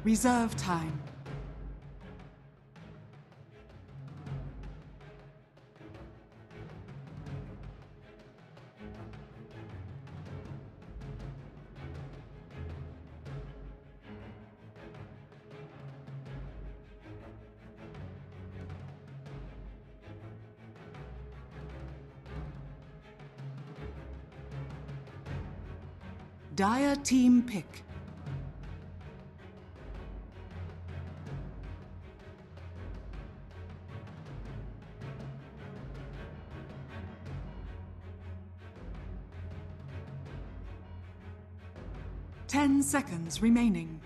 Reserve time. Dire team pick. Ten seconds remaining.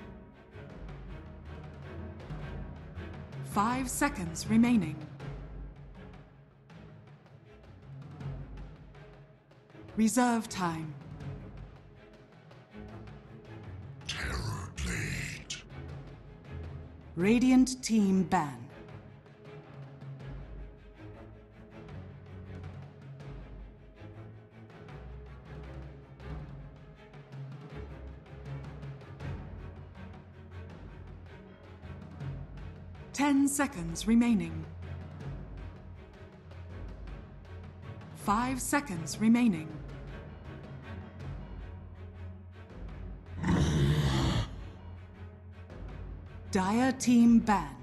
5 seconds remaining. Reserve time. Terror Blade. Radiant team ban. Ten seconds remaining. 5 seconds remaining. Dire team ban.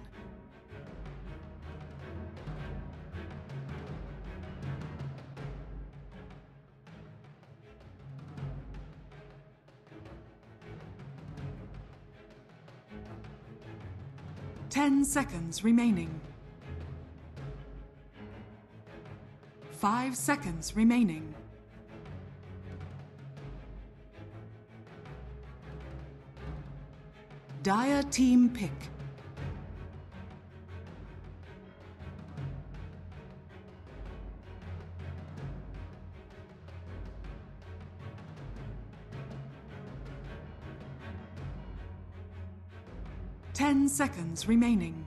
Ten seconds remaining. 5 seconds remaining. Dire team pick. Ten seconds remaining.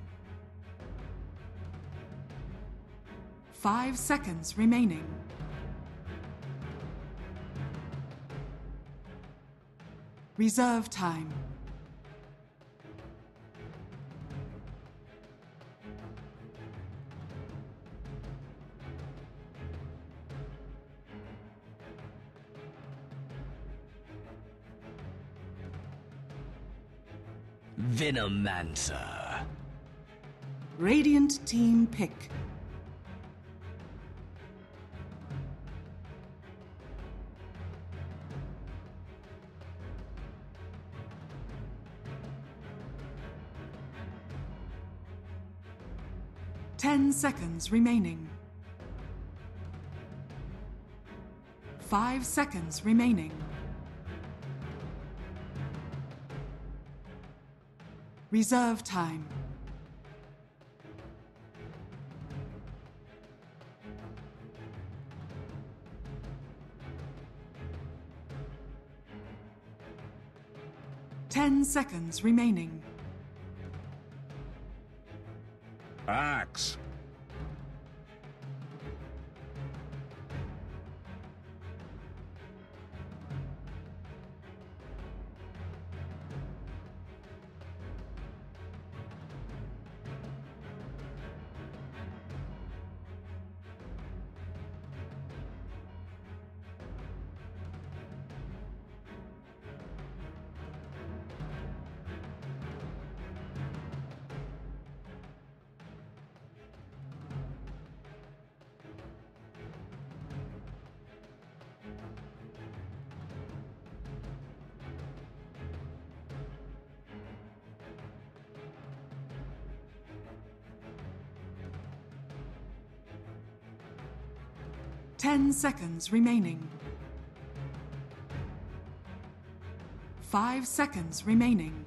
5 seconds remaining. Reserve time. Venomancer. Radiant team pick. Ten seconds remaining. 5 seconds remaining. Reserve time. Ten seconds remaining. Axe. Ten seconds remaining. 5 seconds remaining.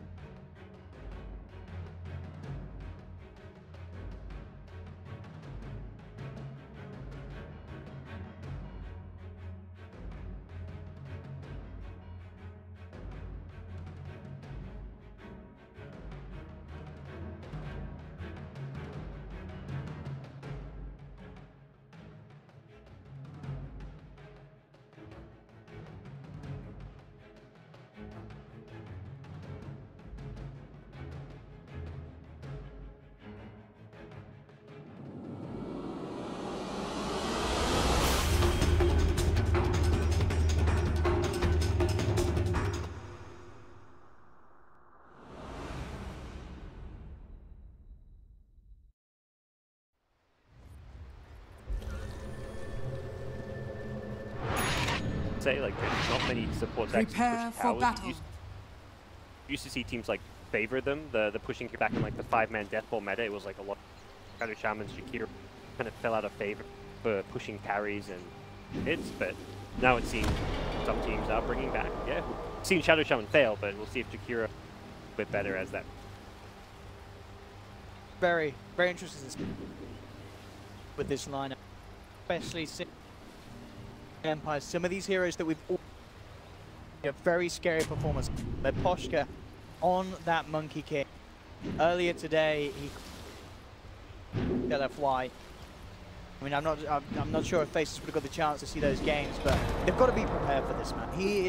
say, like, there's not many support decks Prepare push for towers. battle. Used to see teams like favor them, the pushing back in like the 5-man death ball meta. It was like a lot. Shadow Shamans, Shakira kind of fell out of favor for pushing carries and hits, but now it seems some teams are bringing back. Yeah, we've seen Shadow Shaman fail, but we'll see if Shakira a bit better as that. Very, very interesting with this lineup, especially Empire. Some of these heroes that we've all a very scary performance. But Poshka on that Monkey King. Earlier today, he LFY. I mean, I'm not sure if Faceless would have got the chance to see those games, but they've got to be prepared for this, man.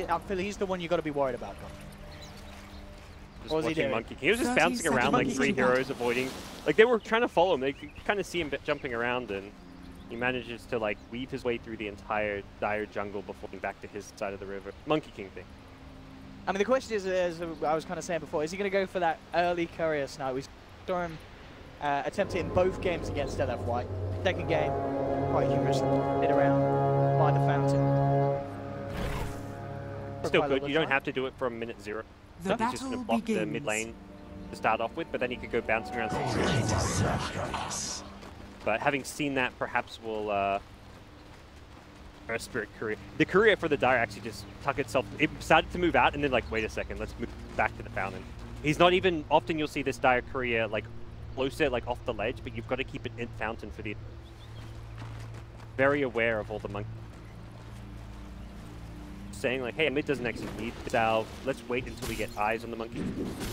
I feel he's the one you've got to be worried about. Just what was he doing? Monkey King. He was just bouncing around like 3 heroes, avoiding. Like, they were trying to follow him. They could kind of see him jumping around, and he manages to like weave his way through the entire dire jungle before getting back to his side of the river. Monkey King thing. I mean, the question is, as I was kind of saying before, is he going to go for that early courier snipe? We saw him attempt it in both games against LFY. Second game, quite humorous, hit around by the fountain. Still good. You don't have to do it from minute 0. The He's just going to battle block the begins. mid lane to start off with, but then he could go bouncing around. But having seen that, perhaps we'll Spirit Courier. The Courier for the Dire actually just tuck itself. It started to move out, and then like, wait a second, let's move back to the fountain. He's not even. Often you'll see this Dire Courier like closer, like off the ledge, but you've got to keep it in fountain for the. Very aware of all the monkeys. Saying like, hey, mid doesn't actually need salve. Let's wait until we get eyes on the monkey.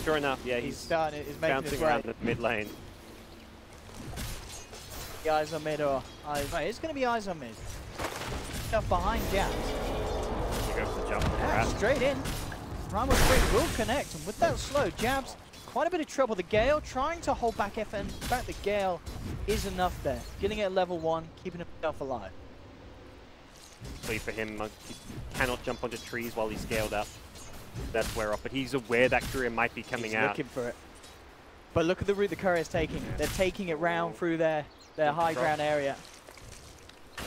Sure enough, yeah, he's starting. He's making bouncing around the mid lane. The eyes on mid or eyes. Right, it's going to be eyes on mid. Up behind Jabs. He goes to jump. Yeah, straight in. Primal Spring will connect, and with that slow, Jabs quite a bit of trouble. The Gale trying to hold back FN. In fact, the Gale is enough there. Getting it at level 1, keeping himself alive. Luckily for him, Monkey cannot jump onto trees while he's scaled up. That's wear off, but he's aware that Courier might be coming out. Looking for it. But look at the route the Courier's taking. They're taking it round through their high ground area.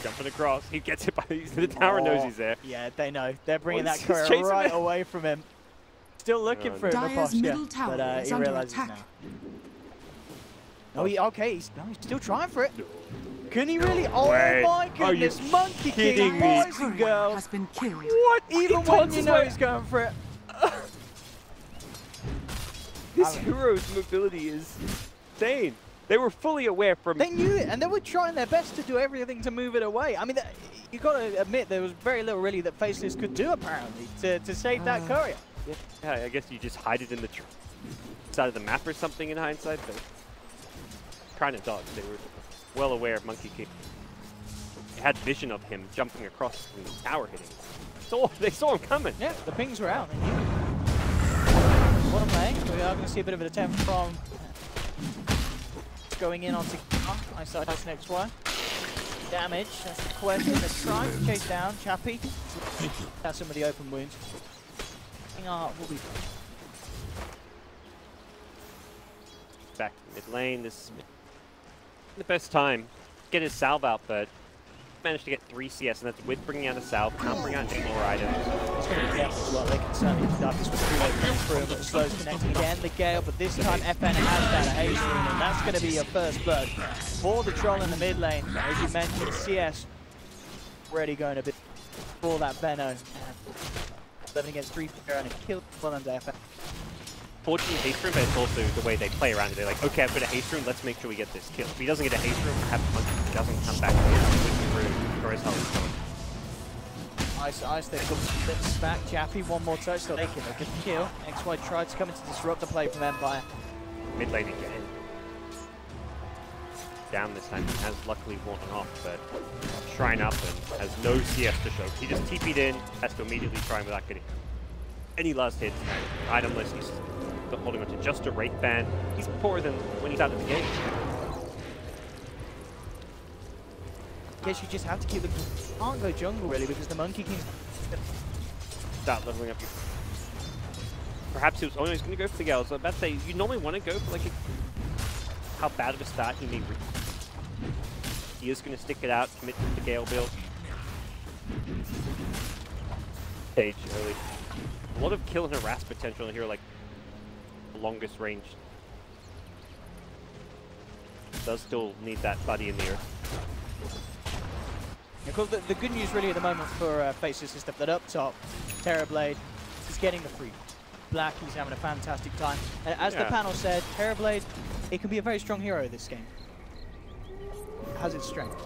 Jumping across, he gets it by the tower knows he's there. Yeah, they know. They're bringing that He's Courier chasing right it. away from him. Still looking for him, Dire's middle Aposhka, tower but is he under realizes attack. now. Oh, okay, he's still trying for it. Can he really? way. Oh my Are you goodness, Monkey kidding King, me? boys and girls. Has been killed. What? Even when you know he's going for it. This hero's mobility is insane. They were fully aware from. They knew it, and they were trying their best to do everything to move it away. I mean, you got to admit there was very little really that Faceless could do apparently to save that Courier. Yeah, I guess you just hide it in the side of the map or something in hindsight, but trying to dodge. They were well aware of Monkey King. They had vision of him jumping across and the tower hitting. So they saw him coming. Yeah, the pings were out. What I'm playing, we are going to see a bit of an attempt from going in onto eyesight next one. Damage, that's the question. They're trying to chase down Chappie. That's some of the open wounds. Will be back to mid lane. This is the best time. Get his salve out, but managed to get 3 CS, and that's with bringing out a salve. Can't bring out any more items. It's going to be careful as well. They can certainly conduct this with 3 openings through, but Slow's connecting again. The Gale, but this time FN has that haste rune, and that's going to be your first blood for the troll in the mid lane. As you mentioned, CS already going a bit for that Benno. 11 against 3 player and a kill well under FN. Fortunately, haste rune, but it's also the way they play around it. They're like, okay, I've got a haste rune, let's make sure we get this kill. If he doesn't get a haste rune, perhaps Monkey doesn't come back with the rune, or his health is coming. Ice, they've got flips back. Chappie, one more touch, they'll take it. They'll get the kill. XY tried to come in to disrupt the play from Empire. Mid lane again. Down this time, he has luckily walked off, but Shrine up and has no CS to show. He just TP'd in, has to immediately try him without getting any last hits. Itemless, he's holding on to just a Wraith Band. He's poorer than when he's out of the game. I guess you just have to keep the... Can't go jungle really because the Monkey King... Start leveling up. Perhaps he was always going to go for the Gale. So I was about to say, you normally want to go for like how bad of a start he may reach. He is going to stick it out, commit to the Gale build. stage early. A lot of kill and harass potential here, like longest range. Does still need that buddy in the earth. Of course, the good news really at the moment for Faceless is that up top, Terrorblade is getting the free. Black, he's having a fantastic time. And as the panel said, Terrorblade, it can be a very strong hero this game. It has its strength.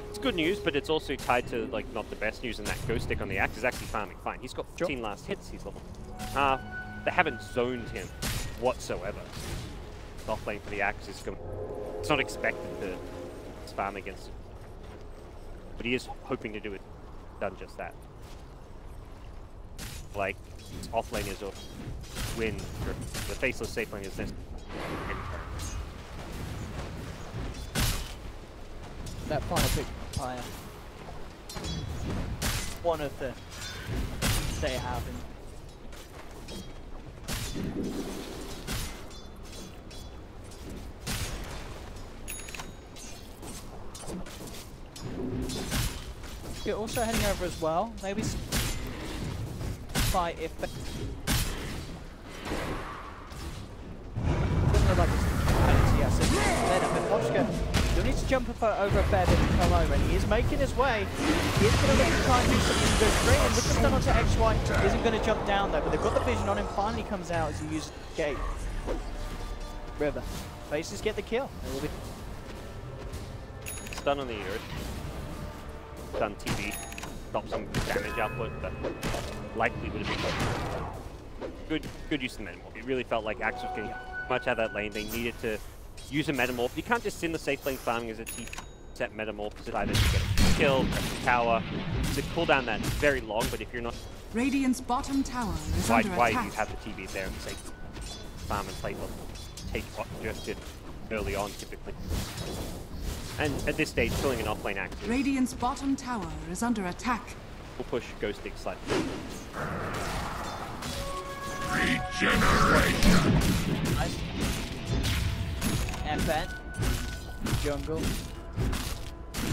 It's good news, but it's also tied to like not the best news in that Ghost Stick on the Axe is actually farming fine. He's got 15 last hits, he's level. They haven't zoned him whatsoever. Off lane for the Axe is going. It's not expected to spam against it. But he is hoping to do it. Done just that. Like, off lane is a win. The Faceless safe lane is this. That final pick fire. One of the they have. You're also heading over as well. Maybe fight if like you'll need to jump over a fair bit and come over, and he is making his way. He is going to look to try and do something to go straight in. Look what's done onto XY. Isn't going to jump down though, but they've got the vision on him. Finally comes out as he uses Gate. River. Faces get the kill. Stun on the earth. Stun TB. Stop some damage output, but likely would have been good use of the Metamorph. It really felt like Axe was getting much out of that lane. They needed to use a Metamorph. You can't just sit in the safe lane farming as a T set Metamorph, because either you get a kill, get a tower. The cooldown that's very long, but if you're not... Radiant's bottom tower is under Why attack. do you have the TB there and say farm and play take what you just did early on typically. And at this stage, killing an offlane Axe. Radiant's bottom tower is under attack. We'll push Ghost Stick slightly. Regeneration! Nice. FN. Jungle.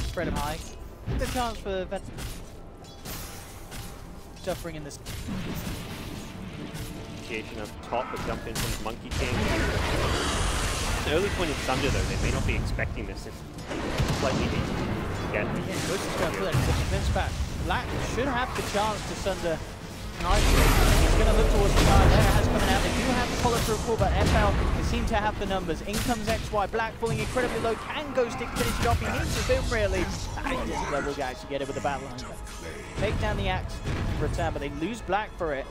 Spread him high. Good chance for Vet. Suffering in this. Initiation up top, but jump in from Monkey King. The early point in Thunder though, they may not be expecting this. It's slightly deep. Yeah, Ghost is going to pull it. It's a defense back. Black should have the chance to Sunder nicely. He's going to look towards the guy there. It has coming out. They do have to follow through a pull, but FL, they seem to have the numbers. In comes XY. Black falling incredibly low. Can Ghost Stick finish it off? He needs to zoom really. And he doesn't level guys to get it with the battle hunter. Take down the Axe in return, but they lose Black for it.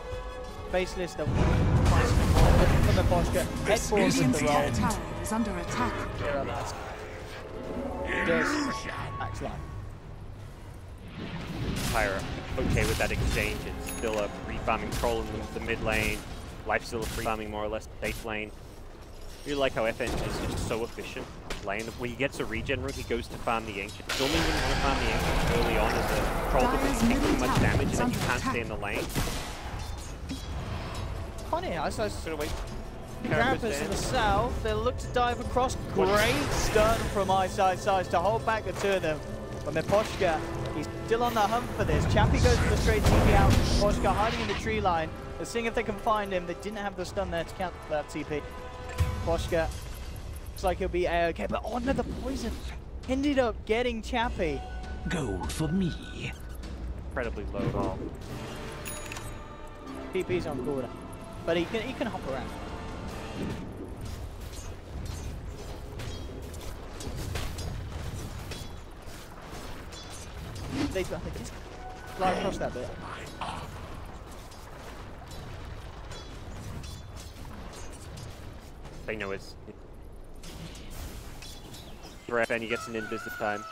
Faceless, they'll find something more. Looking for the Boschka. Head forward with the roll. Tower is under attack. Axe line. Pyra, okay with that exchange. It's still a free-farming troll in the mid lane. Life still a free-farming more or less safe lane. I really like how FN is just so efficient. Lane. When he gets a regen route, he goes to farm the Ancient. Normally when you want to farm the Ancient early on as a troll because you take too much damage and then you can't stay in the lane. Funny, I sort of wait. Carapace Carapace in the south, they'll look to dive across. Great stun from Eyesight Size to hold back the two of them. But Miposhka, he's still on the hunt for this. Chappie goes for the straight TP out. Miposhka hiding in the tree line. They're seeing if they can find him. They didn't have the stun there to counter that TP. Miposhka looks like he'll be A-okay, but oh no, the poison ended up getting Chappie. Gold for me. Incredibly low roll. TP's on corner, but he can hop around. They just fly across that bit. They know it's and he gets an invis this time.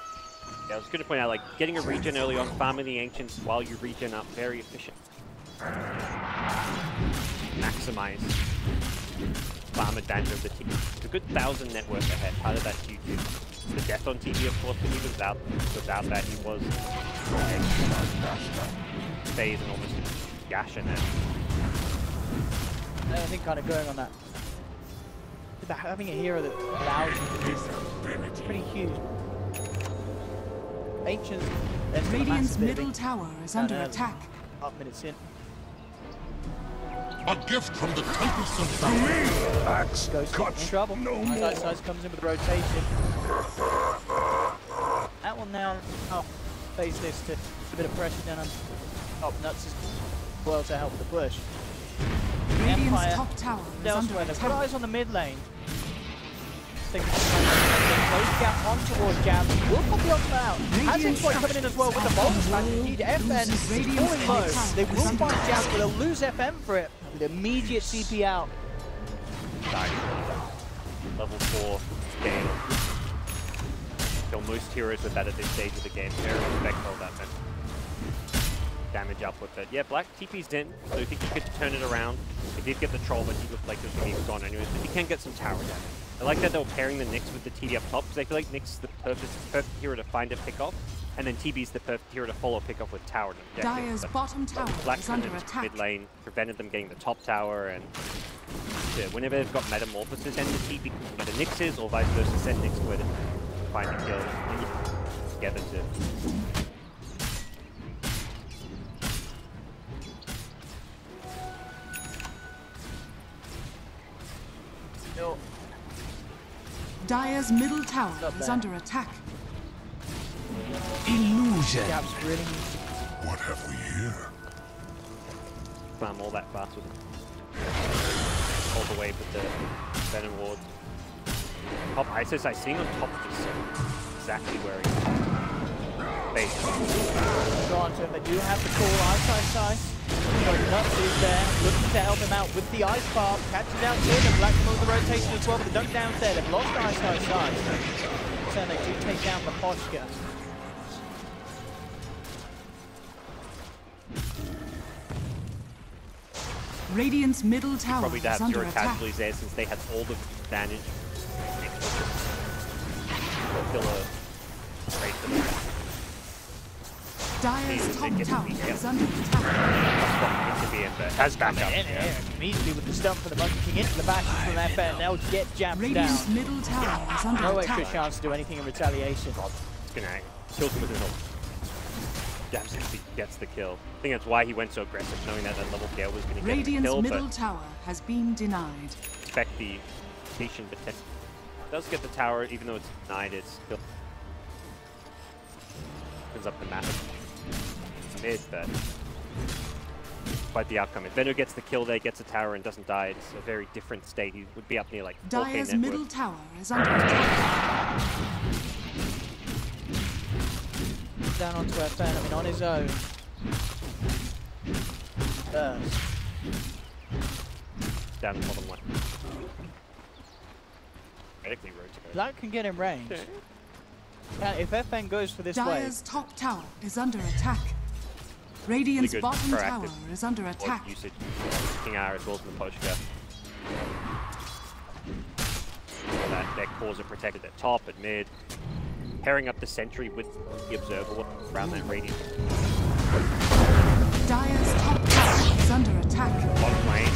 Yeah, I was going to point out, like, getting a regen early on, farming the Ancients while you regen up, very efficient. Maximize farm advantage of the team. It's a good 1,000 net worth ahead. Part of that's due to the death on TV, of course, but even without that, he was phase and almost gash in there. I think kind of going on that. Having a hero that allows you to do it's pretty huge. Ancients, Radiant's middle tower is under attack. Half minutes in. A gift from the Tempest himself. Axe Goes cuts in trouble. no more. Size comes in with the rotation. That one now. Oh, Faceless to a bit of pressure down on top. Nuts as well to help with the push. Radiant's Empire top tower is under elsewhere. They've got attack. eyes on the mid lane. Close gap on towards Jam. Will pop the ultimate out. Has Exploit coming in as well with the bomb smash. Indeed, FN is falling low. They will find Jam, but they'll lose FM for it. With immediate CP out. Level 4 game. Kill most heroes with that at this stage of the game. Very respectful of that man. Damage up with it. Yeah, Black TP's in, so I think he could turn it around. He did get the troll, but he looked like he was gone anyways. But he can get some tower damage. I like that they were pairing the Nyx with the TD up top, because I feel like Nyx is the perfect hero to find a pick off, and then TB's the perfect hero to follow pick off with tower. Dire's bottom tower Black is under into attack. mid lane, prevented them getting the top tower, and yeah, whenever they've got Metamorphosis and the TB, where the Nyx is, or vice versa, send Nyx where to find the kill, and you together to... Dire's middle tower Not is bad. under attack. Illusion. Jam's really What have we here? Spam all that fast with him. All the way with the Venom Ward. Top ISIS, I see on top of this, exactly where he's based. gone to him. They do have the call. Ice. Nuts is there, looking to help him out with the ice farm. Catches out here, and Black with the rotation as well, but the dunk down there. They've lost Ice. So they do take down the Poshka. Radiant's middle tower Probably to is have under 0 attack. casualties there since they had all the damage. Kill a trade for them. Dire's top tower is under attack. Has backup. In here, immediately with the stump for the Monkey King into the back from FN. They'll get jammed Radiant's down. middle tower is under No extra attack. chance to do anything in retaliation. It's gonna kill him with his ult. Jams if he gets the kill. I think that's why he went so aggressive, knowing that that level Gale was gonna get the Radiant's kill, middle but tower has been denied. expect the patient potential. Does get the tower, even though it's denied, it still opens up the map. Mid, but quite the outcome. If Venno gets the kill there, gets a tower and doesn't die, it's a very different state. He would be up near like 4K Dire's net middle worth. tower is under attack. Down onto FN, I mean on his own. Burst. Down the bottom line. Radically rotate. Black can get in range. If FN goes for this Dire's top tower is under attack. Radiant's good bottom proactive tower is under Ward attack. usage. King R as well as the Poshka. That their cores are protected at top, at mid. Pairing up the sentry with the observer around that radius. Dire's top tower is under attack. Bottom lane.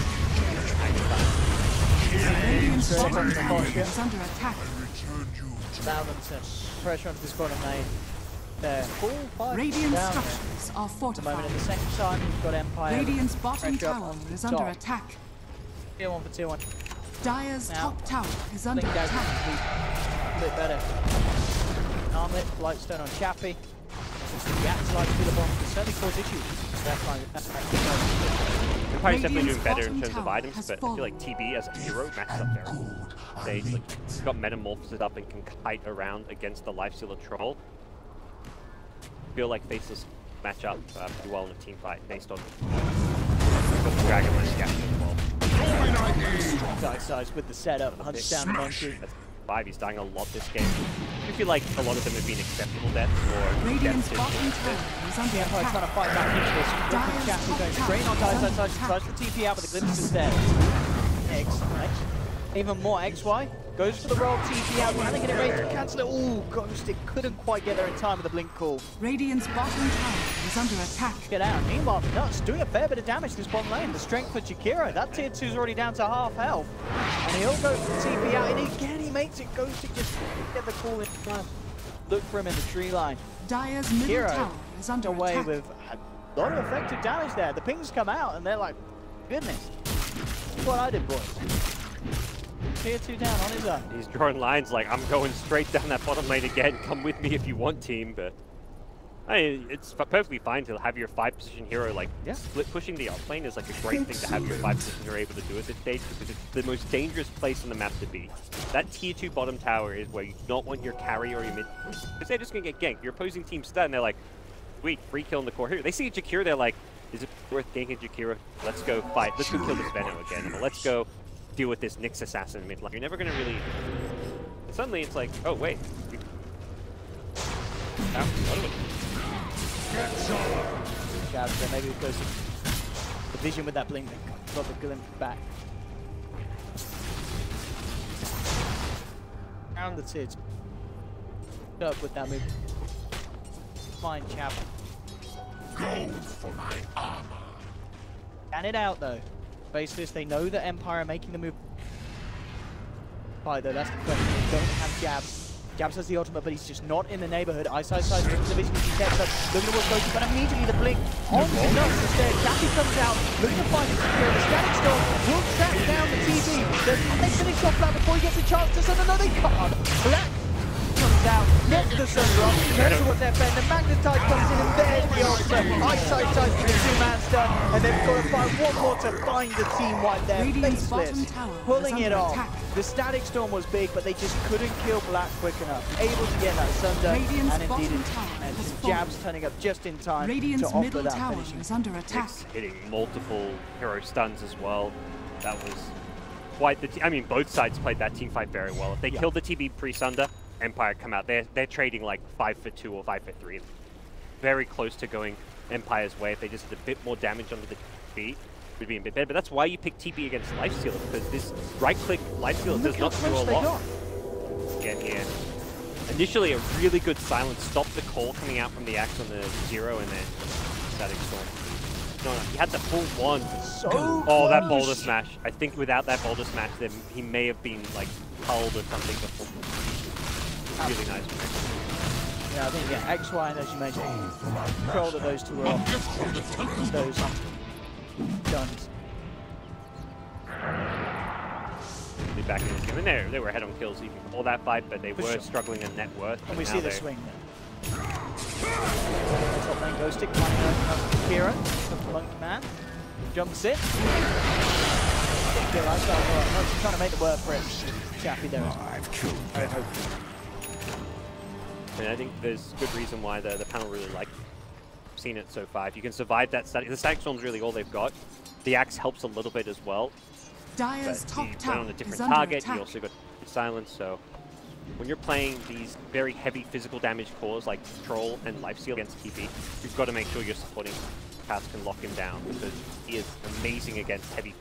Radiant's Straight bottom onto the tower Poshka. is under attack. Allow them to pressure onto this bottom lane. There. Full fight Radiant down there. structures are At the moment, fortified. at the same time, you've got Empire. Radiant's bottom Pressure up tower on is top. under attack. Tier 1 for tier 1. Dire's Now, top tower is I under think Gag attack. can be a bit better. Armlet, Lightstone on Chappie. The Axe Light to the bomb can certainly cause issues. That's Empire's definitely doing Radiant's better in bottom terms of tower items, has but I fallen. feel like TB as a hero matches up there. They like, he's got Metamorphosis up and can kite around against the Lifestealer Troll. I feel like Faceless match up pretty well in a team fight based on the Dragonlance Gap as well. Size with the setup, hunts down the Monkey. That's 5, he's dying a lot this game. I feel like a lot of them have been acceptable deaths or Radiant's deaths bottom in- tower is under The Empire trying to attack. fight back into this. Dire's Chappie top going tower straight on is Dice, under tries attack. to TP out, but the glimpse is there. X. Even more XY. Goes for the roll, TP out, can they get it ready to cancel it? Ooh, Ghost, it couldn't quite get there in time with the blink call. Radiant's bottom tower is under attack. Get out. Meanwhile, Nuts doing a fair bit of damage this bottom lane. The strength for Chikiro. That tier 2 is already down to half health. And he'll go for the TP out, and again he makes it. Goes to just get the call in time. Look for him in the tree line. Dire's middle Hero tower is under away attack. with a lot of effective damage there. The pings come out, and they're like, goodness. what I did, boys. Tier 2 down on his own. He's drawing lines like, I'm going straight down that bottom lane again. Come with me if you want, team. But I mean, it's perfectly fine to have your 5-position hero like split pushing the up lane is like a great thing to have your 5-position hero able to do at this stage because it's the most dangerous place on the map to be. That tier 2 bottom tower is where you don't want your carry or your mid because they're just gonna get ganked. Your opposing team's stun and they're like, sweet, free kill in the core hero. They see a Jakiro, they're like, is it worth ganking Jakiro? Let's go fight. Let's go kill this Venom again. Or let's go deal with this Nyx assassin mid lane. You're never gonna really. And suddenly it's like, oh wait. Jabs there, maybe because the vision with that blink got the glimpse back. Around the tier 2. Up with that move. Fine, chap. Gold for my armor. Can it out though. Faceless, they know that Empire are making the move. Though, that's the question. They don't have Jabs. Jabs has the ultimate, but he's just not in the neighborhood. Ice the vision, he gets up, looking at what's going on, but immediately the blink on the nuts instead. Cappy comes out, looking to find his secure. The static storm will track down the TV. They finish off Black before he gets a chance to send. No, they can't. Black comes out, knocks the sun drop, turns towards FN, the Magnetite comes in, and there's the ultimate. Ice for the 2-man stun, and they've got to find one more to find the team wipe there. Faceless pulling it off. The static storm was big, but they just couldn't kill Black quick enough. Able to get that sunder, and indeed it's Jabs turning up just in time to offer that finishing. Is under attack. Hitting multiple hero stuns as well. That was quite the. I mean, both sides played that team fight very well. If they killed the TB pre-sunder, Empire come out. They're trading like 5 for 2 or 5 for 3. Very close to going Empire's way. If they just did a bit more damage onto the TB, would be a bit better. But that's why you pick TB against Lifestealer, because this right-click Lifestealer does not do a lot. Again here. Initially, a really good silence stopped the call coming out from the axe on the 0, and then Static Storm. No, he had the full one. Oh, that boulder smash. I think without that boulder smash, then he may have been like hulled or something before. Really nice one. Yeah, I think XY, as you mentioned, control of those two are off. Those guns. Back in the game, and they were ahead on kills even before that fight, but they were struggling in net worth. And we see the swing there. Top lane goes stick, Kira, the monkey man, jumps in. She's trying to make the work for it. Chappy there. I've killed better. And I think there's good reason why the panel really liked seen it so far. If you can survive that static, the static storm's really all they've got. The axe helps a little bit as well. Dire's But top he tower went on a different is under target. attack. You also got silence. So when you're playing these very heavy physical damage cores like Troll and Lifesteal against TP, you've got to make sure your supporting cast can lock him down because he is amazing against heavy.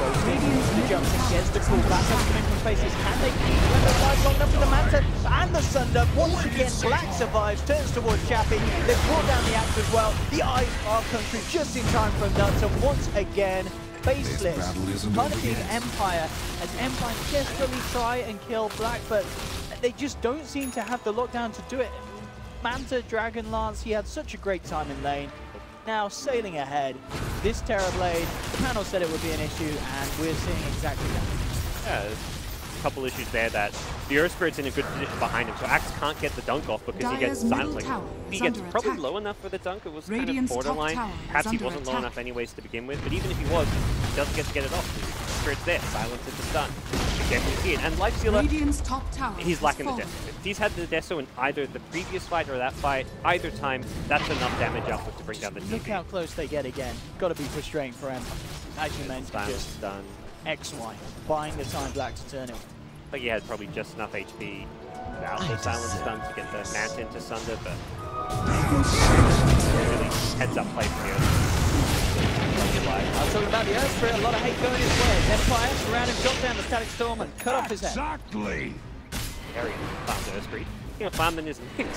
The jumps in, gets the pull back up coming from Faces. Can they keep the fight long enough for the Manta and the Sunder? Once again, Black survives, turns towards Chappie. They've brought down the axe as well. The eyes are coming through just in time from Nuts, and once again, Faceless punishing Empire as Empire desperately try and kill Black, but they just don't seem to have the lockdown to do it. Manta, Dragon Lance, he had such a great time in lane. Now sailing ahead, this Terror Blade, the panel said it would be an issue, and we're seeing exactly that. Yeah, there's a couple issues there that the Earth Spirit's in a good position behind him, so Axe can't get the dunk off because he gets silent. Like, he gets probably low enough for the dunk. It was kind of borderline. Perhaps he wasn't low enough anyways to begin with, but even if he was, he doesn't get to get it off. Spirit's there, silence is the stun. You definitely see it. And Lifestealer, top tower he's lacking the Deso. If he's had the Deso in either the previous fight or that fight, either time, that's enough damage output to bring down the TV. Look how close they get again. Got to be frustrating for him. As you mentioned, just stun. XY, buying the time Black to turn it. I think he had probably just enough HP without the silence stun to get the Manta into Sunder, but really heads up play for you. I was talking about the Earth Spirit, a lot of hate going his way. Empire surround him, drop down the Static Storm and cut off his head. Exactly. Very farmed Earth Spirit. You know, farmed in his mix.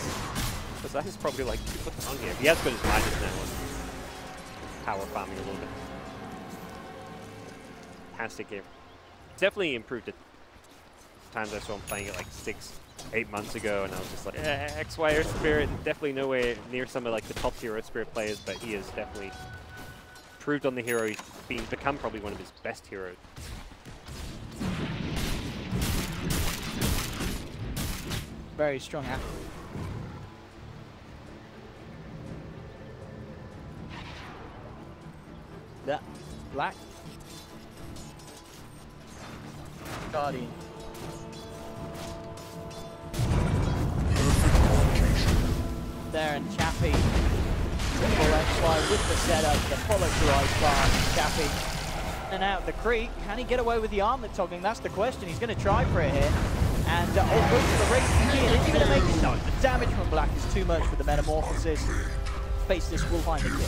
Because that is probably like, what's on here? He has got his minus now and power farming a little bit. Fantastic game. Definitely improved it. Times I saw him playing it like 6-8 months ago, and I was just like, XY Earth Spirit, definitely nowhere near some of like the top tier Earth Spirit players, but he is definitely improved on the hero. He's become probably one of his best heroes. Very strong athlete. That black Guardian. There and Chappie. Triple XY with the setup, the follow through ice bar. Chappie and out the creek. Can he get away with the armlet toggling? That's the question. He's going to try for it here. And goes to the race again. Is he going to make it? No, the damage from Black is too much for the Metamorphosis. Faceless will find the kill.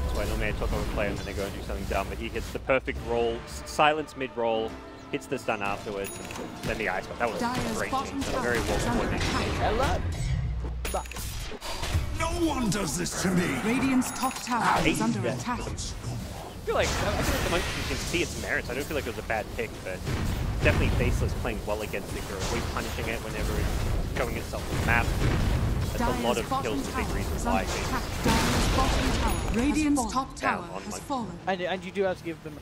That's why normally I talk over play and then they go and do something dumb, but he hits the perfect roll, silence mid-roll, hits the stun afterwards, then the ice spot. That was a great team. So very well coordinated. Hello. Black. No one does this to me. Radiant's top tower is under attack. I feel like the Monkeys can see its merits. I don't feel like it was a bad pick, but definitely Faceless playing well against the hero. Always punishing it whenever it's showing itself on the map. That's a lot of kills, a big reason why. Radiant's top tower has fallen. And you do have to give them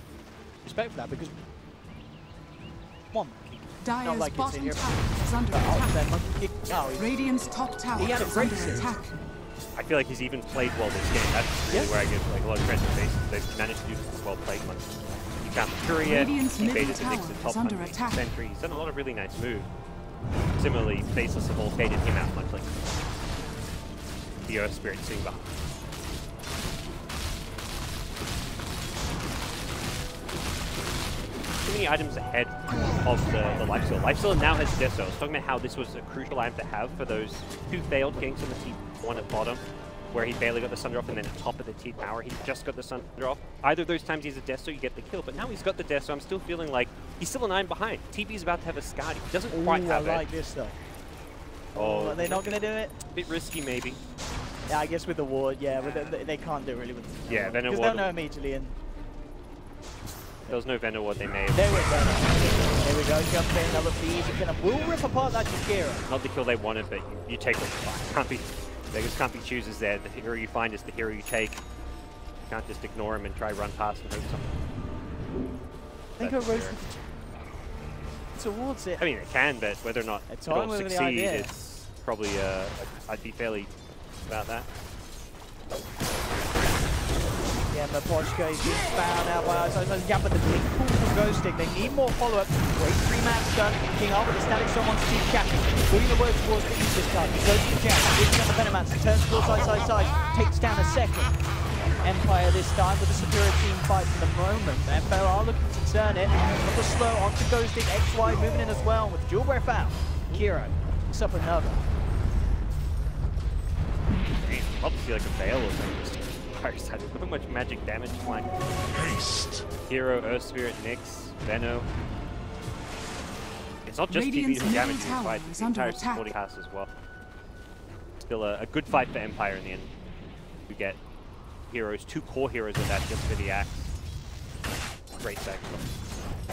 respect for that because one. Dire's like bottom tower is under attack. Radiant's top tower is under attack. I feel like he's even played well this game. That's really where I give like a lot of credit to Faceless. They've managed to do well played ones. He found the Courier, he baited the Nix and top under Sentry. He's done a lot of really nice moves. Similarly, Faceless have all baited him out much like the Earth Spirit sitting behind. Too many items ahead of the Lifesteal. Lifesteal now has Death. I was talking about how this was a crucial item to have for those two failed ganks on the T1 at bottom, where he barely got the Sun Drop, and then at top of the T tower, he just got the Sun Drop. Either of those times he's a Death, so you get the kill, but now he's got the Death, so I'm still feeling like he's still a 9 behind. TB's about to have a Skadi. He doesn't quite have it. I like this though. Oh, are they not going to do it? A bit risky, maybe. Yeah, I guess with the ward, yeah, but they can't do it really with the yeah, Venom because they'll know immediately. And there was no Venom Ward they made. There we go. There we go. Jump in, another feed. Will rip apart that Jakiro. Not the kill they wanted, but you take what you find. Can't be, beggars can't be choosers there. The hero you find is the hero you take. You can't just ignore him and try run past and hope something. I think I roasted towards it. I mean, it can, but whether or not it will succeed, it's probably, I'd be fairly about that. Yeah, Mapochka is being found out by us. Yeah, but the big pull from Ghosting. They need more follow-up. Great 3-man stun. King Arthur, the static stun wants to keep Chappie. Doing the work towards the east this time. He goes to the jab. Looking at the Venomance. Turns towards side. Takes down a second. Empire this time with a superior team fight for the moment. Empire are looking to turn it. Another slow onto Ghosting. XY moving in as well with the dual breath out. Kiro picks up another. Love to see like a Veil or something. Look how much magic damage flying. Haste. Hero, Earth Spirit, Nyx, Venno. It's not just TB doing damage in the fight, it's the entire supporting cast as well. Still a good fight for Empire in the end. We get heroes, 2 core heroes of that just for the axe. Great stack.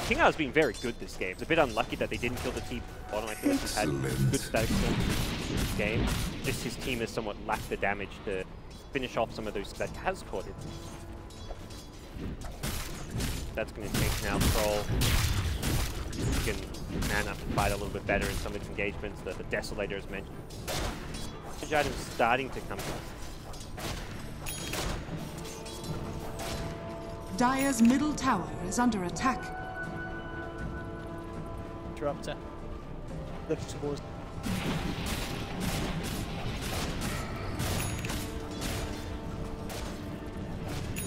King Ar's been very good this game. It's a bit unlucky that they didn't kill the T bottom. I feel like he's had good static this game. Just his team has somewhat lacked the damage to finish off some of those that has caught it. That's going to change now. Troll. You can man up and fight a little bit better in some of its engagements. The Desolator is mentioned. Damage items starting to come to. Dire's middle tower is under attack. Interrupter. Looking towards.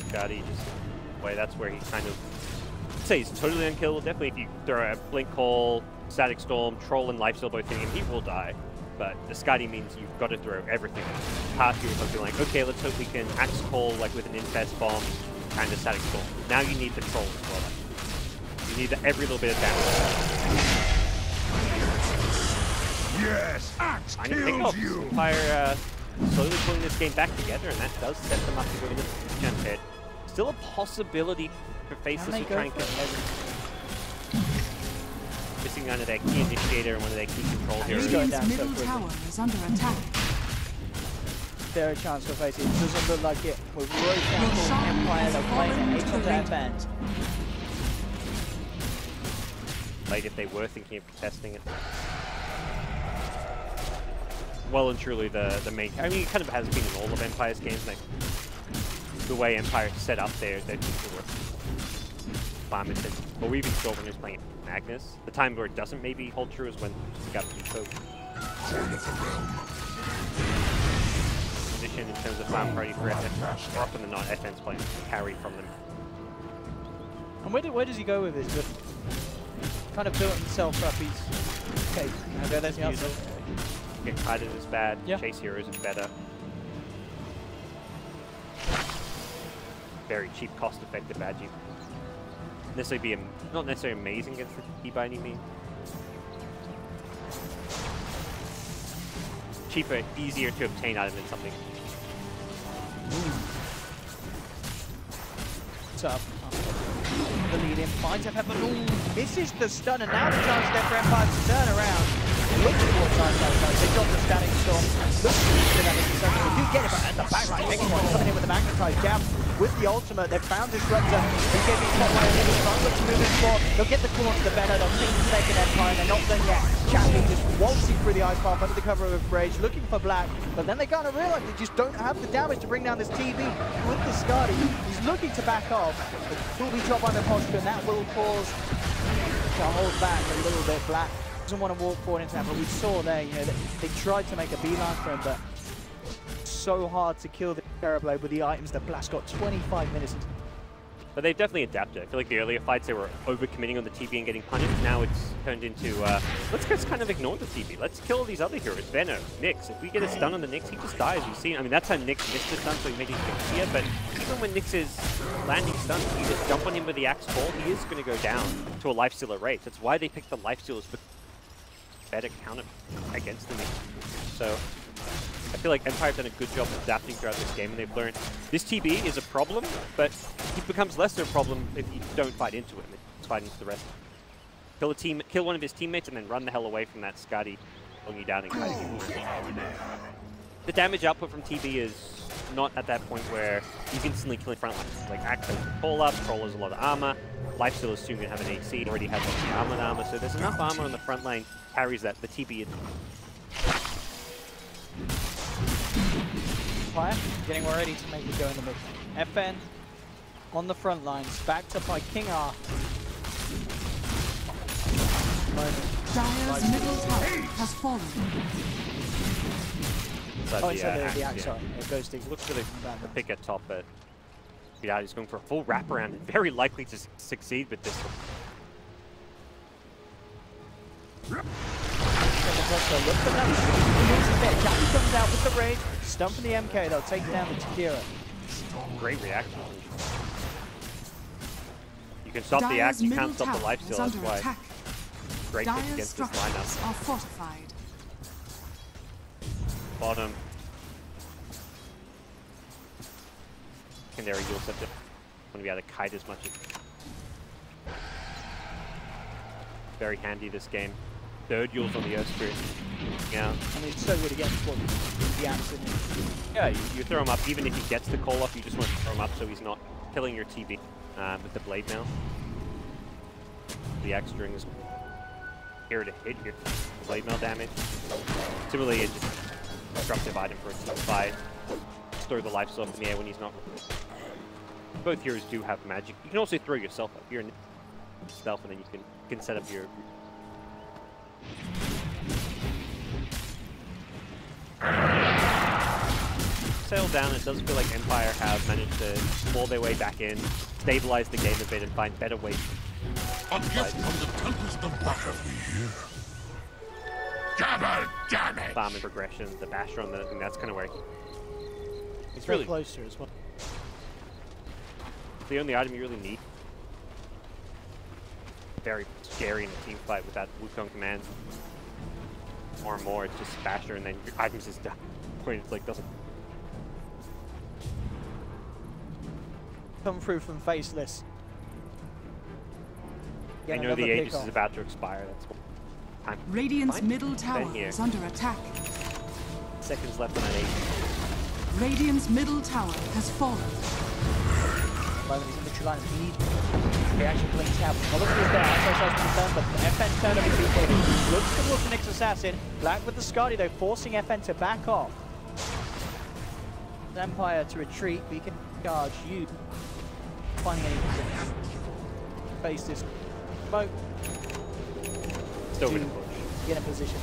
Skadi just way. That's where he kind of say he's totally unkillable. Definitely, if you throw a Blink Call, Static Storm, Troll, and Lifesteal both hitting him, he will die. But the Skadi means you've got to throw everything past you with something like, okay, let's hope we can Axe Call like with an Infest Bomb and a Static Storm. Now you need the Troll as well. You need every little bit of damage. Yes, Axe kills you. Empire slowly pulling this game back together, and that does set them up to go into the jump head. Still a possibility for Faceless to try and get missing one of their key initiator and one of their key control heroes. Radiant's middle tower is under attack. there a chance for Faceless? It doesn't look like it. With Roshan Empire, they're playing it 8 on their end. Like if they were thinking of contesting it. Well and truly the main... I mean, it kind of has been in all of Empire's games. Like, the way Empire set up their team to work. But we even saw when he was playing Magnus. The time where it doesn't maybe hold true is when he got so position in terms of farm party for FN. More often than not, FN's playing carry from them. And where does he go with this? Just kind of built himself up. He's okay. Okay, there's the answer. Get kited is bad. Yeah. Chase heroes is better. Very cheap, cost-effective badging. Necessarily be not necessarily amazing against the TP by any means. Cheaper, easier to obtain item than something. What's up? The lead in finds FF, but misses the stun, and now the chance there for Empire to turn around. Look towards side. They drop the static storm. Look to that interception. They do get it, but at the back line, next one coming in with the magnetized jab. With the ultimate, they've found Disruptor. They get the top line, they're trying to move in for. They'll get the corner to the better. They'll take the second Empire, and they're not done yet. Chappie just waltzing through the ice path under the cover of Rage, looking for Black. But then they kind of realize they just don't have the damage to bring down this TV with the Skadi. He's looking to back off. But will be dropped by the posture, and that will cause to hold back a little bit. Black doesn't want to walk forward into that, but we saw there, you know, they tried to make a beeline for him, but so hard to kill the Terrorblade with the items that Blast got 25 minutes into. But they've definitely adapted. I feel like the earlier fights they were overcommitting on the TB and getting punished. Now it's turned into, let's just kind of ignore the TB. Let's kill these other heroes. Venom, Nyx. If we get a stun on the Nyx, he just dies. You've seen, I mean, that's how Nyx missed the stun, so he made his Nyx here. But even when Nyx is landing stuns, you just jump on him with the axe fall, he is going to go down to a lifestealer rate. That's why they picked the lifestealers for better counter against the Nyx. So I feel like Empire have done a good job of adapting throughout this game, and they've learned this TB is a problem, but it becomes less of a problem if you don't fight into it. It's fight into the rest. Kill one of his teammates, and then run the hell away from that Skadi, pulling you down and kiting him. The damage output from TB is not at that point where he's instantly killing frontlines. Like Axe has a call up, Troll has a lot of armor, Lifesteal is soon going to have an AC, already has the armor, so there's enough armor on the front line carries that the TB is. Getting ready to make it go in the mid. FN on the front lines, backed up by King R. Dire's middle tower has fallen. Oh, inside the axe, sorry. It goes to looks really the pick at top, but yeah, he's going for a full wraparound and very likely to succeed with this one. Look for that. Jackie comes out with the rage, stumping the MK, they'll take down the Takira. Great reaction. You can stop the axe, you can't stop the lifesteal, that's why. Attack. Great pick against this lineup. Are fortified. Bottom. Canary dual scepter. Want to be able to kite as much as. Very handy this game. Third Yules on the Earth Spirit. Yeah. I mean, it's so good against what the axe in. Yeah, you throw him up. Even if he gets the call off, you just want to throw him up so he's not killing your TB with the blade now. The axe string is here to hit your blade mail damage. Similarly, it's just a disruptive item for a team fight. Just throw the life steal up in the air when he's not. Both heroes do have magic. You can also throw yourself up. You're in stealth, and then you can set up your. Sail down, it does feel like Empire have managed to claw their way back in, stabilize the game a bit, and find better ways. A gift from the tempest of battle. Double damage! Farm and progression, the basher on the, I think that's kind of where it's really closer as well. The only item you really need. Very scary in a team fight with that Wukong command. More and more, it's just basher, and then your items is done. Point it's like doesn't. Come through from Faceless. I know the Aegis is about to expire. That's what time. Radiant's middle tower is under attack. Seconds left on that Aegis. Radiant's middle tower has fallen. Moment is in the true line of need. He actually blinks out. Quality is there. Outside size to turn, but FN turned over people. Looks towards the next assassin. Black with the Scotty though, forcing FN to back off. Empire to retreat, but he can charge you. Finding any position. Face this smoke. Still gonna push. Get in position.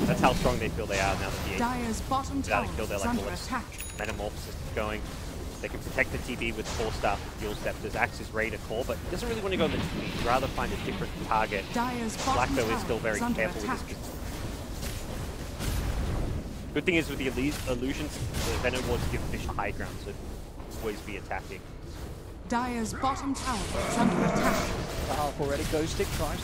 That's how strong they feel they are now. The Dire's bottom tower kill, they're is like, under well, let's attack. Metamorphosis is going. They can protect the TB with 4 staff and Fuel Scepters. Axe is ready to call, but he doesn't really want to go on the TB. He'd rather find a different target. Dire's Black, bottom though, is tower still very is under careful attack. with his. Good thing is with the illusions, the Venom Wards give Fish high ground, so always be attacking. Dire's bottom tower is under attack. The half already. Ghost Stick tries.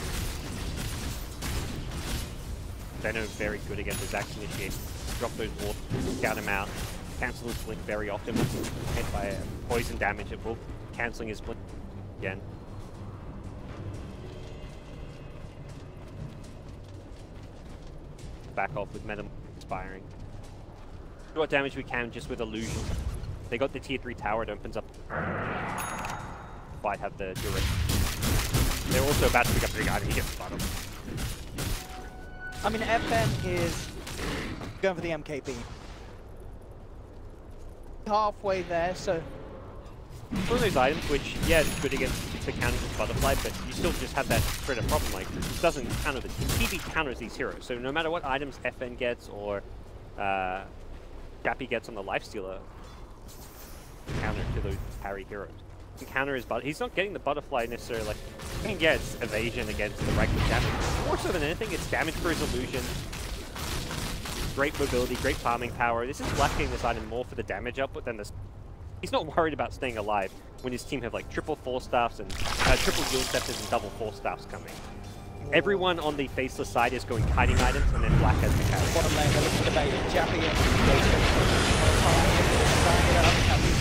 Venom very good against his axe initiation. Drop those wards, scout him out. Cancel his blink very often. Once he's hit by poison damage, it will cancelling his blink again. Back off with Metam expiring. Do what damage we can just with illusion. They got the tier 3 tower, it opens up. Might have the duration. They're also about to pick up the big item, he gets bottom. I mean, FN is going for the MKB. Halfway there, so One of those items which, yeah, it's good against the counter with Butterfly, but you still just have that spread of problem. Like, it doesn't counter the TB counters these heroes. So no matter what items FN gets or Jappy gets on the Lifestealer, counter to those parry heroes. Counter his he's not getting the Butterfly necessarily. Like, he can get evasion against the regular damage. More so than anything, it's damage for his illusion. Great mobility, great farming power. This is Black getting this item more for the damage output than this. He's not worried about staying alive when his team have like triple 4-staffs and triple Yield Scepters and double 4-staffs coming. Everyone on the Faceless side is going kiting items, and then Black has the carry. bottom lane, they're looking for the bait. Jappy and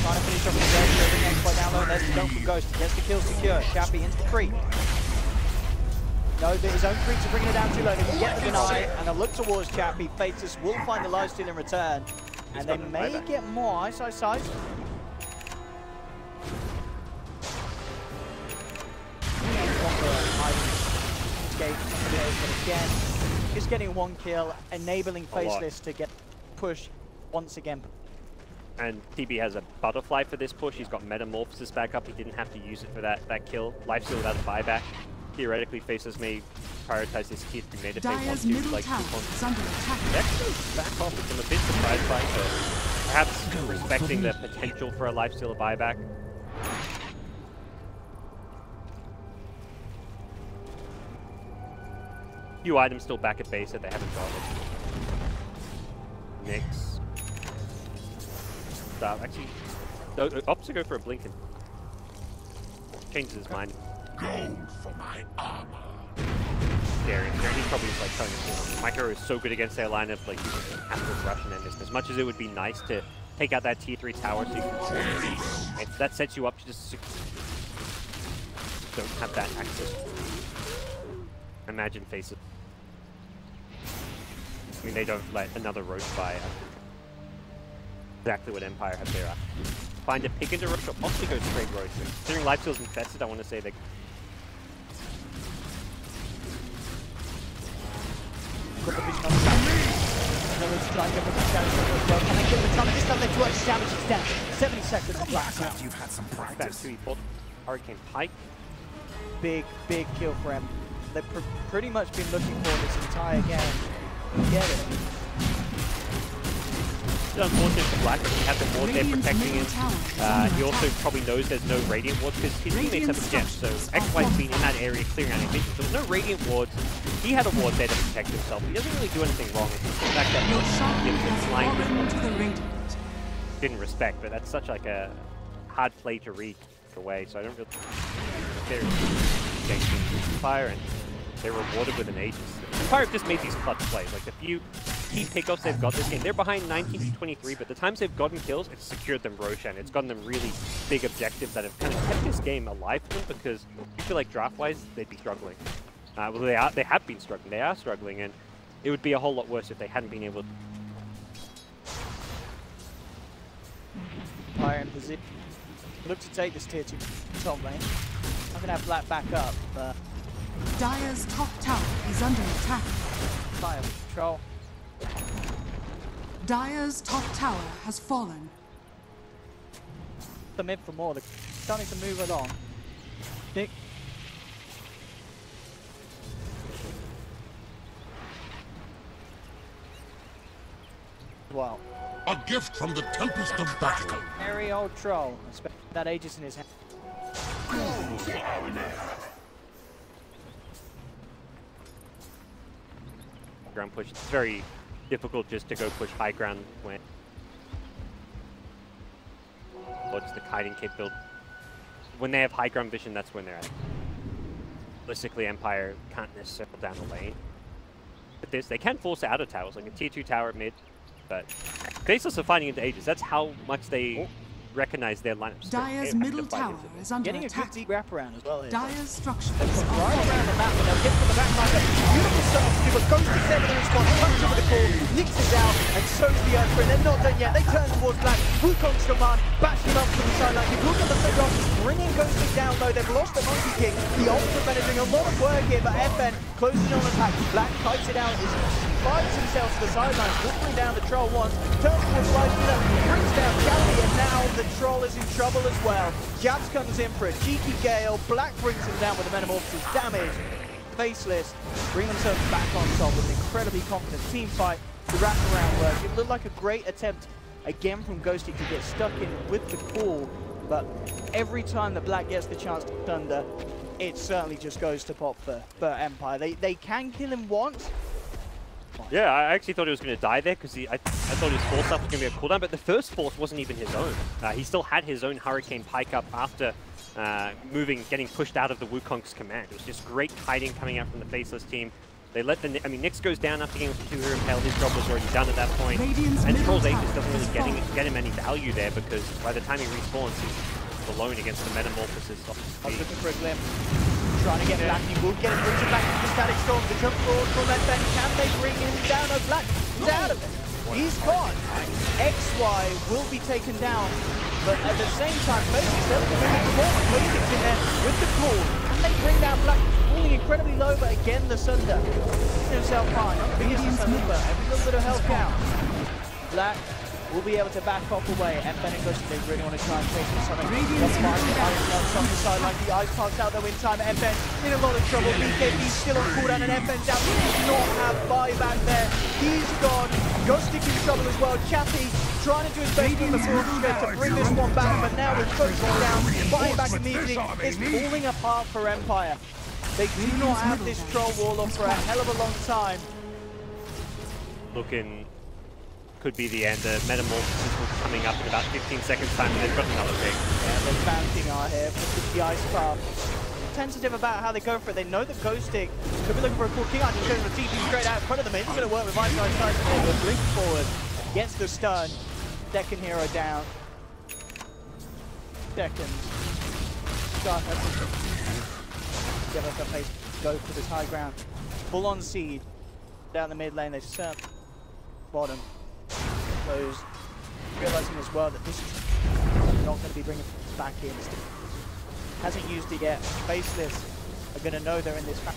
trying to finish off the Ghost, the next by down low, and there's the dunk from Ghost. Gets the kill secure. Jappy into the creep. No, but his own creeps are bringing it down too low. They can get the deny, and they'll look towards Jappy. Faceless will find the lifesteal in return, and they may get more ice. Again, just getting 1 kill, enabling Faceless to get pushed once again. And TB has a Butterfly for this push. He's got Metamorphosis back up. He didn't have to use it for that kill. Lifesteal without a buyback. Theoretically, Faceless may prioritize this tier 3 mid if they want to, like actually back off, which I'm a bit surprised by, but perhaps respecting the potential for a Lifesteal buyback. Few items still back at base that they haven't got. Nyx. Actually, opts to go for a Blinken. Changes his mind. Gold for my armor. Daring. He's probably just like telling us, my hero is so good against their lineup, like you just have to rush and end this. As much as it would be nice to take out that tier 3 tower so you can that sets you up to just don't have that access. Imagine Faces. I mean, they don't let another Roche by. Exactly what Empire have there. Find a pick into Roche or possibly go straight Roche. Considering Lifesteal's infested, I want to say they. Got the vision on the side. No, it's trying to get the challenge as well. Can they get the time? This time they try to damage is down. 70 seconds of blast. You've had some Back practice. to he Hurricane Pike. Big kill for him. They've pretty much been looking for this entire game. Get it. It's unfortunate for Black because he has the ward there protecting him. He also probably knows there's no Radiant wards because his teammates have a gem. So XY's been in that area clearing out his vision. So there's no Radiant wards. He had a ward there to protect himself. He doesn't really do anything wrong. It's just the fact that didn't respect, but that's such like a hard play to read away. So I don't really. They're Fire and they're rewarded with an Aegis. Empire have just made these clutch plays. Like the few key pickups they've got this game, they're behind 19 to 23, but the times they've gotten kills, it's secured them Roshan. It's gotten them really big objectives that have kind of kept this game alive for them because you feel like draft-wise, they'd be struggling. Well, they have been struggling. They are struggling, and it would be a whole lot worse if they hadn't been able to. Empire in position. Look to take this tier 2 top lane. I'm gonna have Black back up, but Dire's top tower is under attack. fire control. Dire's top tower has fallen. The mid for more. They're starting to move along. Nick. Wow. A gift from the tempest of battle. Very old troll. I expect that Aegis in his hand. Ground push. It's very difficult just to go push high ground when what's the kiting capability. When they have high ground vision, that's when they're at. Realistically, Empire can't necessarily down the lane. But this, they can force it out of towers, like a tier 2 tower at mid. But Faceless are fighting into Aegis. That's how much they recognize their lineups. Dire's middle tower is under Getting a attack. good deep wraparound as well here. Dire's structures They put are right falling. around the map, and they'll get from the back line. Beautiful stuff to do, but Ghostik's there with the response. Comes over the call, nicks it out, and so's the Earthprint. They're not done yet. They turn towards Black. Wukong's command, bash him up to the sideline. You look at the figure off, bringing Ghostik down low. They've lost the monkey kick. The ultimate men are doing a lot of work here, but FN closes on attack. Black kites it out. Finds himself to the sidelines, will bring down the troll once, turns towards Light, brings down Galley, and now the troll is in trouble as well. Jabs comes in for a cheeky gale, Black brings him down with the Metamorphosis damage. Faceless bring themselves back on top with an incredibly confident team fight. The wraparound work, it looked like a great attempt again from Ghostik to get stuck in with the call, but every time that Black gets the chance to thunder, it certainly just goes to pot for Empire. They can kill him once. Yeah, I actually thought he was going to die there because I thought his force up was going to be a cooldown, but the first force wasn't even his own. He still had his own Hurricane Pike up after getting pushed out of the Wukong's command. It was just great kiting coming out from the Faceless team. They let Nyx goes down after getting 2 hero impale. His job was already done at that point. And Troll's Aegis doesn't really get him any value there because by the time he respawns, he's alone against the Metamorphosis. I was looking for a glimpse. Trying to get Black, he will get him rooted back into the Static Storm. The jump forward from FN. Can they bring him down? No, Black is out of it. He's gone. XY will be taken down, but at the same time, Faceless still moving forward. Ghostik's in there with the call. Can they bring down Black? Falling incredibly low, but again the Sunder. Keeping himself fine. Biggest the Sunder, but every little bit of health counts. Black will be able to back off away. FN and Ghostik, they really want to try and chase him something. Radiant's on the sideline. The Ice Park's out there in time. FN in a lot of trouble. BKB's still on cooldown, and FN's out. He does not have buyback there. He's gone. Ghostik in trouble as well. Chappie trying to do his best on the forward step to bring this one back, but now with Ghostik down, buyback immediately is falling apart for Empire. They do not have this troll wall up for a hell of a long time. Looking could be the end. The Metamorphosis will be coming up in about 15 seconds time, and they've got another pick. Yeah, they're bouncing out here with the Ice Path. Tentative about how they go for it. They know that Ghostik could be looking for a cool King Art, just goes with the TP straight out in front of them. It's going to work with Ice Ice. They blink forward, gets the stun. Second hero down. Second. Shark has to give us a place to go for this high ground. Full on seed. Down the mid lane, they surf bottom. Those realizing as well that this is not going to be bringing back in. Hasn't used it yet. Faceless are going to know they're in this back.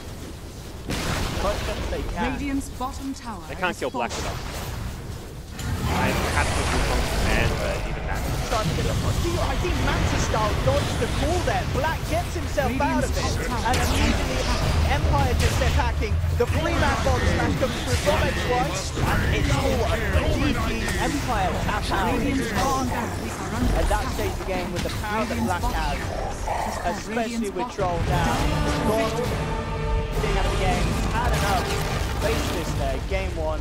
They can. Radiant's bottom tower. They can't kill Black without. I have to do some command, but even that. I think Manta style dodged the call there. Black gets himself out of it, and immediately Empire just set hacking. The 3-man bottom smash comes through from XY, and it's all a GG. Empire tap out at that stage of the game with the power that Black has, especially with Troll down. Getting out of the game, had enough. Faceless there, game 1,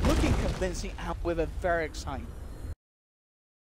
looking convincing and with a very exciting